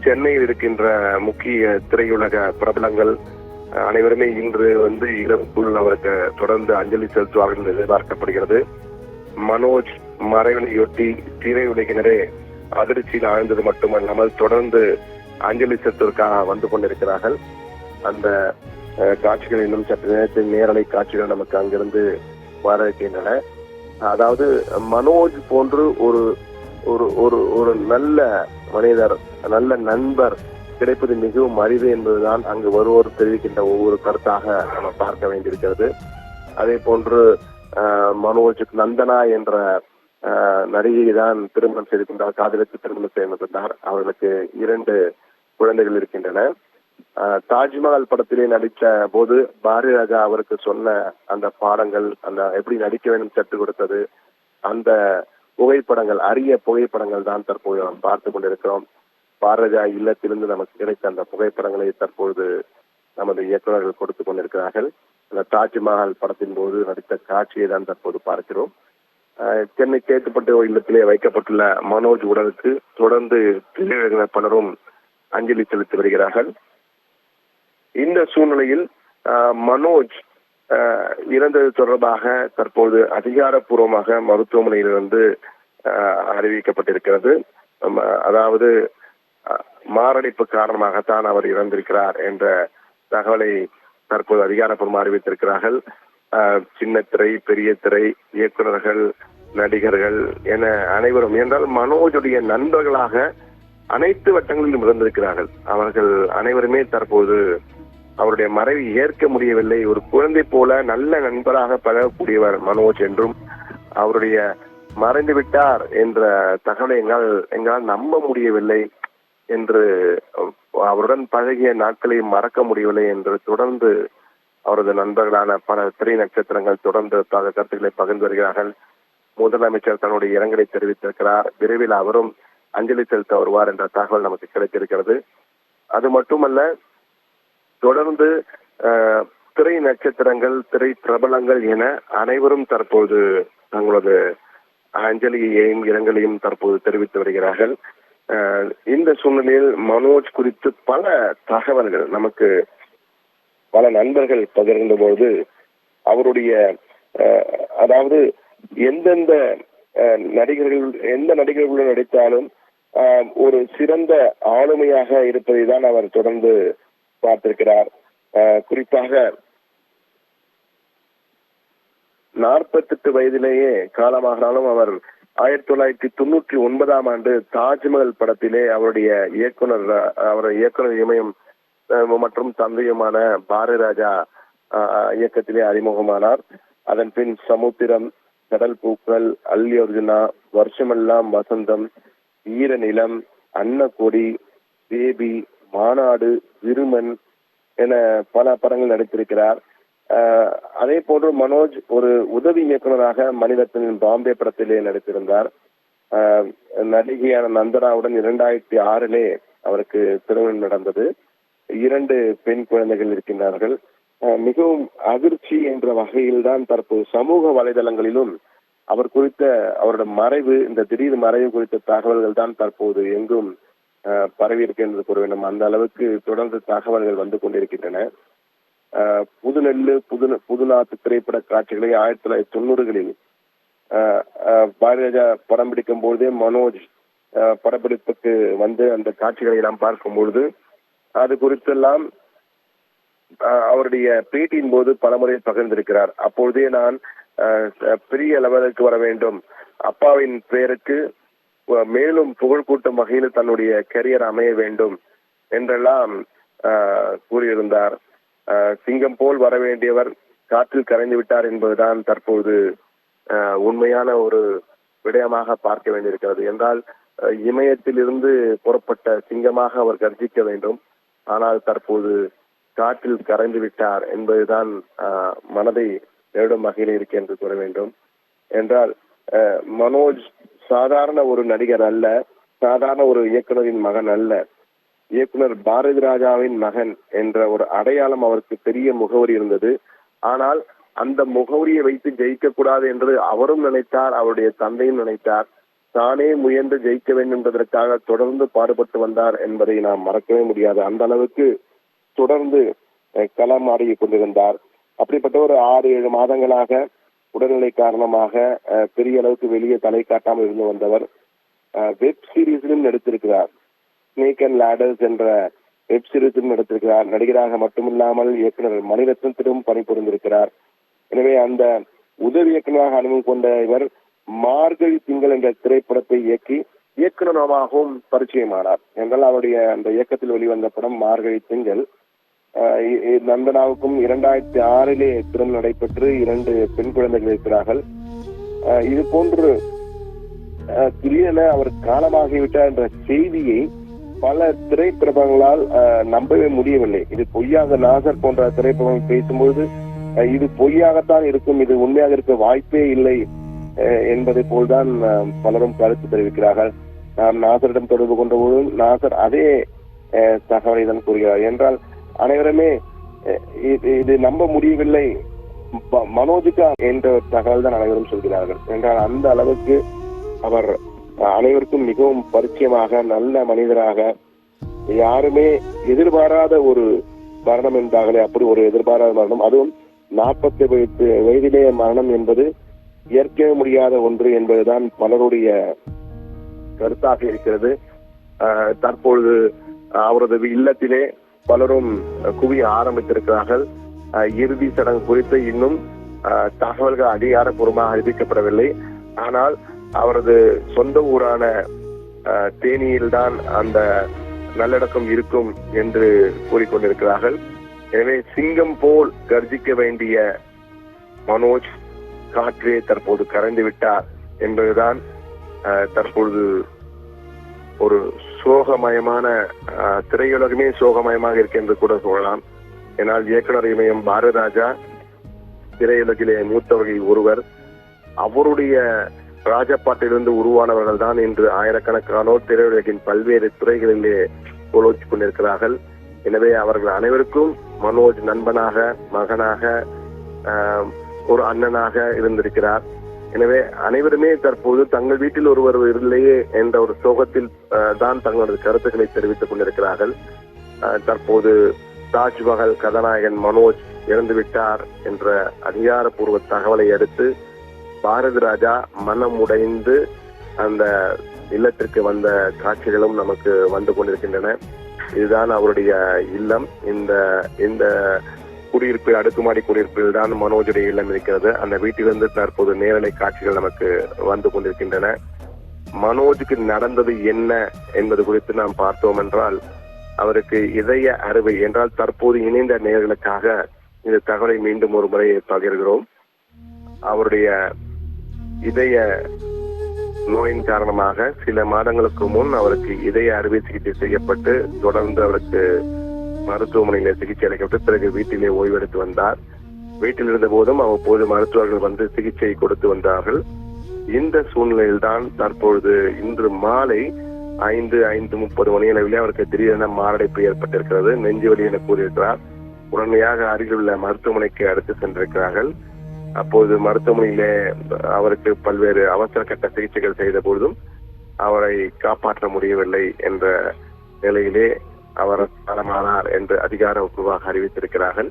சென்னையில் இருக்கின்ற முக்கிய திரையுலக பிரபலங்கள் அனைவருமே இன்று இரவுக்குள் அவருக்கு தொடர்ந்து அஞ்சலி செலுத்துவார்கள் என்று எதிர்பார்க்கப்படுகிறது. மனோஜ் மறைவினையொட்டி திரையுலகினரே அதிர்ச்சியில் ஆழ்ந்தது மட்டுமல்லாமல் தொடர்ந்து அஞ்சலி செலுத்துவதற்காக வந்து கொண்டிருக்கிறார்கள். அந்த காட்சிகள் இன்னும் சற்று நேரத்தில் நேரலை காட்சிகள் நமக்கு அங்கிருந்து வர இருக்கின்றன. அதாவது மனோஜ் போன்று ஒரு ஒரு ஒரு ஒரு நல்ல மனிதர், நல்ல நண்பர் கிடைப்பது மிகவும் அரிது என்பதுதான் அங்கு வருவோர் தெரிவிக்கின்ற ஒவ்வொரு கருத்தாக நம்ம பார்க்க வேண்டியிருக்கிறது. அதே போன்று மனோஜ் நந்தனா என்ற நடிகையை தான் திருமணம் செய்து கொண்டார், காதலித்து திருமணம் செய்து கொண்டார். அவர்களுக்கு 2 குழந்தைகள் இருக்கின்றன. தாஜ்மஹால் படத்திலே நடித்த போது பாரதி ராஜா அவருக்கு சொன்ன அந்த பாடங்கள், அந்த எப்படி நடிக்க வேண்டும் கற்றுக் கொடுத்தது, அந்த புகைப்படங்கள், அரிய புகைப்படங்கள் தான் தற்போது நாம் பார்த்து கொண்டிருக்கிறோம். பாரதிராஜா இல்லத்திலிருந்து நமக்கு கிடைத்த அந்த புகைப்படங்களை தற்பொழுது நமது இயக்குநர்கள் கொடுத்துக் கொண்டிருக்கிறார்கள். அந்த தாஜ்மஹால் படத்தின் போது நடித்த காட்சியை தான் தற்போது பார்க்கிறோம். சென்னை கேட்டுப்பட்டு இல்லத்திலே வைக்கப்பட்டுள்ள மனோஜ் உடலுக்கு தொடர்ந்து திரையுலகினர் பலரும் அஞ்சலி செலுத்தி வருகிறார்கள். இந்த சூழ்நிலையில் மனோஜ் இறந்தது தொடர்பாக தற்போது அதிகாரப்பூர்வமாக மருத்துவமனையிலிருந்து அறிவிக்கப்பட்டிருக்கிறது. அதாவது மாரடைப்பு காரணமாகத்தான் அவர் இறந்திருக்கிறார் என்ற தகவலை தற்போது அதிகாரப்பூர்வமாக அறிவித்திருக்கிறார்கள். சின்ன திரை, பெரிய திரை, இயக்குநர்கள், நடிகர்கள் என அனைவரும், என்றால் மனோஜுடைய நண்பர்களாக அனைத்து வட்டங்களிலும் இருந்திருக்கிறார்கள். அவர்கள் அனைவருமே தற்போது அவருடைய மறைவை ஏற்க முடியவில்லை. ஒரு குழந்தை போல நல்ல நண்பராக பழகக்கூடியவர் மனோஜ் என்றும், அவருடைய மறைந்து விட்டார் என்ற தகவலை எங்களால் நம்ப முடியவில்லை என்று, அவருடன் பழகிய நாட்களை மறக்க முடியவில்லை என்று தொடர்ந்து அவரது நண்பர்களான பல திரை நட்சத்திரங்கள் தொடர்ந்து கருத்துக்களை பகிர்ந்து வருகிறார்கள். முதலமைச்சர் தன்னுடைய இரங்கலை தெரிவித்திருக்கிறார். விரைவில் அவரும் அஞ்சலி செலுத்த வருவார் என்ற தகவல் நமக்கு கிடைத்திருக்கிறது. அது மட்டுமல்ல, தொடர்ந்து திரை நட்சத்திரங்கள், திரை பிரபலங்கள் என அனைவரும் தற்போது தங்களது அஞ்சலியையும் இரங்கலையும் தற்போது தெரிவித்து வருகிறார்கள். இந்த சூழ்நிலையில் மனோஜ் குறித்து பல தகவல்கள் நமக்கு பல நண்பர்கள் பகிர்ந்த போது, அவருடைய அதாவது எந்தெந்த நடிகர்கள் எந்த நடிகர்களுடன் நடித்தாலும் ஒரு சிறந்த ஆளுமையாக இருப்பதை தான் அவர் தொடர்ந்து பார்த்திருக்கிறார். குறிப்பாக 48 வயதிலேயே காலமானாலும் அவர் 1999ஆம் ஆண்டு தாஜ்மஹால் படத்திலே அவருடைய இயக்குனர் இமயம் மற்றும் தந்தையுமான பாரதி ராஜா இயக்கத்திலே அறிமுகமானார். அதன் பின் சமுத்திரம், கடல் பூக்கள், அல்லி அர்ஜுனா, வருஷமெல்லாம் வசந்தம், ஈரநிலம், அன்னக்கொடி, பேபி, மாநாடு, விருமன் என பல படங்கள் நடித்திருக்கிறார். அதே போன்று மனோஜ் ஒரு உதவி இயக்குநராக மணிரத்னின் பாம்பே படத்திலே நடித்திருந்தார். நடிகையான நந்தனாவுடன் 2006 அவருக்கு திருமணம் நடந்தது. 2 பெண் குழந்தைகள் இருக்கின்றார்கள். மிகவும் அதிர்ச்சி என்ற வகையில் தான் தற்போது சமூக வலைதளங்களிலும் அவர் குறித்த அவருடைய மறைவு, இந்த திடீர் மறைவு குறித்த தகவல்கள் தான் தற்போது எங்கும் பரவி இருக்கு என்று கூற வேண்டும். அந்த அளவுக்கு தொடர்ந்து தகவல்கள் வந்து கொண்டிருக்கின்றன. புதுநெல்லு, புதுநாத்து திரைப்பட காட்சிகளை 1990களில் பாரதிராஜா படம் பிடிக்கும் பொழுதே மனோஜ் படப்பிடிப்புக்கு வந்து அந்த காட்சிகளை நாம் பார்க்கும் பொழுது அது குறித்தெல்லாம் அவருடைய பேட்டியின் போது பலமுறை பகிர்ந்திருக்கிறார். அப்பொழுதே நான் பெரிய லெவலுக்கு வர வேண்டும், அப்பாவின் பெயருக்கு மேலும் புகழ் கூட்டும் வகையில் தன்னுடைய கரியர் அமைய வேண்டும் என்றெல்லாம் கூறியிருந்தார். சிங்கம் போல் வர வேண்டியவர் காற்றில் கரைந்து விட்டார் என்பதுதான் தற்போது உண்மையான ஒரு விடயமாக பார்க்க வேண்டியிருக்கிறது. என்றால் இமயத்தில் இருந்து புறப்பட்ட சிங்கமாக அவர் கர்ஜிக்க வேண்டும், ஆனால் தற்போது காற்றில் கரைந்து விட்டார் என்பதுதான் மனதை நேடும் வகையில் இருக்கு என்று கூற வேண்டும். என்றால் மனோஜ் சாதாரண ஒரு நடிகர் அல்ல, சாதாரண ஒரு இயக்குனரின் மகன் அல்ல, இயக்குனர் பாரதி ராஜாவின் மகன் என்ற ஒரு அடையாளம் அவருக்கு பெரிய முகவரி இருந்தது. ஆனால் அந்த முகவரியை வைத்து ஜெயிக்க கூடாது என்று அவரும் நினைத்தார், அவருடைய தந்தையும் நினைத்தார். தானே முயன்று ஜெயிக்க வேண்டும் என்பதற்காக தொடர்ந்து பாடுபட்டு வந்தார் என்பதை நாம் மறக்கவே முடியாது. அந்த அளவுக்கு தொடர்ந்து களம் ஆடிக் கொண்டிருந்தார். அப்படிப்பட்ட ஒரு 6-7 மாதங்களாக உடல்நிலை காரணமாக பெரிய அளவுக்கு வெளியே தலை காட்டாமல் இருந்து வந்தவர் வெப் சீரிஸிலும் நடித்திருக்கிறார். ஸ்னேக் அண்ட் லேடர்ஸ் என்ற வெப் சீரிஸிலும் நடித்திருக்கிறார். நடிகராக மட்டுமில்லாமல் இயக்குனர் மணிரத்னத்திலும் பணிபுரிந்திருக்கிறார். எனவே அந்த உதவி இயக்குநராக அனுபவம் கொண்ட இவர் மார்கழி திங்கள் என்ற திரைப்படத்தை இயக்கி இயக்குநராகவும் பரிச்சயமானார். என்றால் அவருடைய அந்த இயக்கத்தில் வெளிவந்த படம் மார்கழி திங்கள். நந்தனாவுக்கும் 2006 திருமணம் நடைபெற்று 2 பெண் குழந்தைகள் இருக்கிறார்கள். இது போன்று திடீரென அவர் காலமாகிவிட்டார் என்ற செய்தியை பல திரைப்பிரபலங்களால் நம்பவே முடியவில்லை. இது பொய்யாக, நாசர் போன்ற திரைப்பிரபலங்கள் பேசும்போது இது பொய்யாகத்தான் இருக்கும், இது உண்மையாக இருக்க வாய்ப்பே இல்லை என்பதை போல்தான் பலரும் கருத்து தெரிவிக்கிறார்கள். நாம் நாசரிடம் தொடர்பு கொண்ட போதும் நாசர் அதே தகவலை தான் கூறுகிறார். என்றால் அனைவருமே இது நம்ப முடியவில்லை, மனோஜுக்கா என்ற தகவல் தான் அனைவரும் சொல்கிறார்கள். என்றால் அந்த அளவுக்கு அவர் அனைவருக்கும் மிகவும் பரிச்சயமாக, நல்ல மனிதராக, யாருமே எதிர்பாராத ஒரு மரணம் என்றார்களே அப்படி ஒரு எதிர்பாராத மரணம், அதுவும் 48 வயதிலே மரணம் என்பது ஏற்கவே முடியாத ஒன்று என்பதுதான் பலருடைய கருத்தாக இருக்கிறது. தற்பொழுது அவரது இல்லத்திலே பலரும் குவிய ஆரம்பித்திருக்கிறார்கள். இறுதி சடங்கு குறித்து இன்னும் தகவல்கள் அதிகாரப்பூர்வமாக அறிவிக்கப்படவில்லை. ஆனால் அவரது சொந்த ஊரான தேனியில்தான் அந்த நல்லடக்கம் இருக்கும் என்று கூறிக்கொண்டிருக்கிறார்கள். எனவே சிங்கம் போல் கர்ஜிக்க வேண்டிய மனோஜ் காற்றே தற்போது கரைந்து விட்டார் என்பதுதான் தற்பொழுது ஒரு சோகமயமான, திரையுலகமே சோகமயமாக இருக்கு என்று கூட சொல்லலாம். ஏனால் இயக்குனர் இமயம் பாரதிராஜா திரையுலகிலே மூத்தவர்களில் ஒருவர். அவருடைய ராஜபாட்டிலிருந்து உருவானவர்கள் தான் இன்று ஆயிரக்கணக்கானோர் திரையுலகின் பல்வேறு துறைகளிலே கோலோச்சிக் கொண்டிருக்கிறார்கள். எனவே அவர்கள் அனைவருக்கும் மனோஜ் நண்பனாக, மகனாக, ஒரு அண்ணனாக இருந்திருக்கிறார். எனவே அனைவருமே தற்போது தங்கள் வீட்டில் ஒருவர் இல்லையே என்ற ஒரு சோகத்தில் தான் தங்களது கருத்துக்களை தெரிவித்துக் கொண்டிருக்கிறார்கள். தற்போது தாஜ்மஹல் கதாநாயகன் மனோஜ் இறந்துவிட்டார் என்ற அதிகாரப்பூர்வ தகவலை அடுத்து பாரதி ராஜா மனம் உடைந்து அந்த இல்லத்திற்கு வந்த காட்சிகளும் நமக்கு வந்து கொண்டிருக்கின்றன. இதுதான் அவருடைய இல்லம். இந்த குடியிருப்பில், அடுக்குமாடி குடியிருப்பில் தான் மனோஜுடைய இல்லம் இருக்கிறது. அந்த வீட்டிலிருந்து தற்போது நேரலை காட்சிகள் நமக்கு வந்து கொண்டிருக்கின்றன. மனோஜுக்கு நடந்தது என்ன என்பது குறித்து நாம் பார்த்தோம் என்றால், அவருக்கு இதய அறுவை என்றால் தற்போது இணைந்த நேயர்களுக்காக இந்த தகவலை மீண்டும் ஒரு முறை பகிர்கிறோம். அவருடைய இதய நோயின் காரணமாக சில மாதங்களுக்கு முன் அவருக்கு இதய அறுவை சிகிச்சை செய்யப்பட்டு தொடர்ந்து அவருக்கு மருத்துவமனையில சிகிச்சை அளிக்கப்பட்டு பிறகு வீட்டிலே ஓய்வெடுத்து வந்தார். வீட்டில் இருந்த போதும் அவ்வப்போது மருத்துவர்கள் வந்து சிகிச்சை கொடுத்து வந்தார்கள். இந்த சூழ்நிலையில் தான் தற்பொழுது இன்று மாலை 5:30 மணி அளவிலே அவருக்கு திடீரென மாரடைப்பு ஏற்பட்டிருக்கிறது. நெஞ்சு வலி என கூறியிருக்கிறார். உடனடியாக அருகில் உள்ள மருத்துவமனைக்கு அடுத்து சென்றிருக்கிறார்கள். அப்போது மருத்துவமனையிலே அவருக்கு பல்வேறு அவசர கட்ட சிகிச்சைகள் செய்த பொழுதும் அவரை காப்பாற்ற முடியவில்லை என்ற நிலையிலே அவர் காலமானார் என்று அதிகாரப்பூர்வமாக அறிவித்திருக்கிறார்கள்.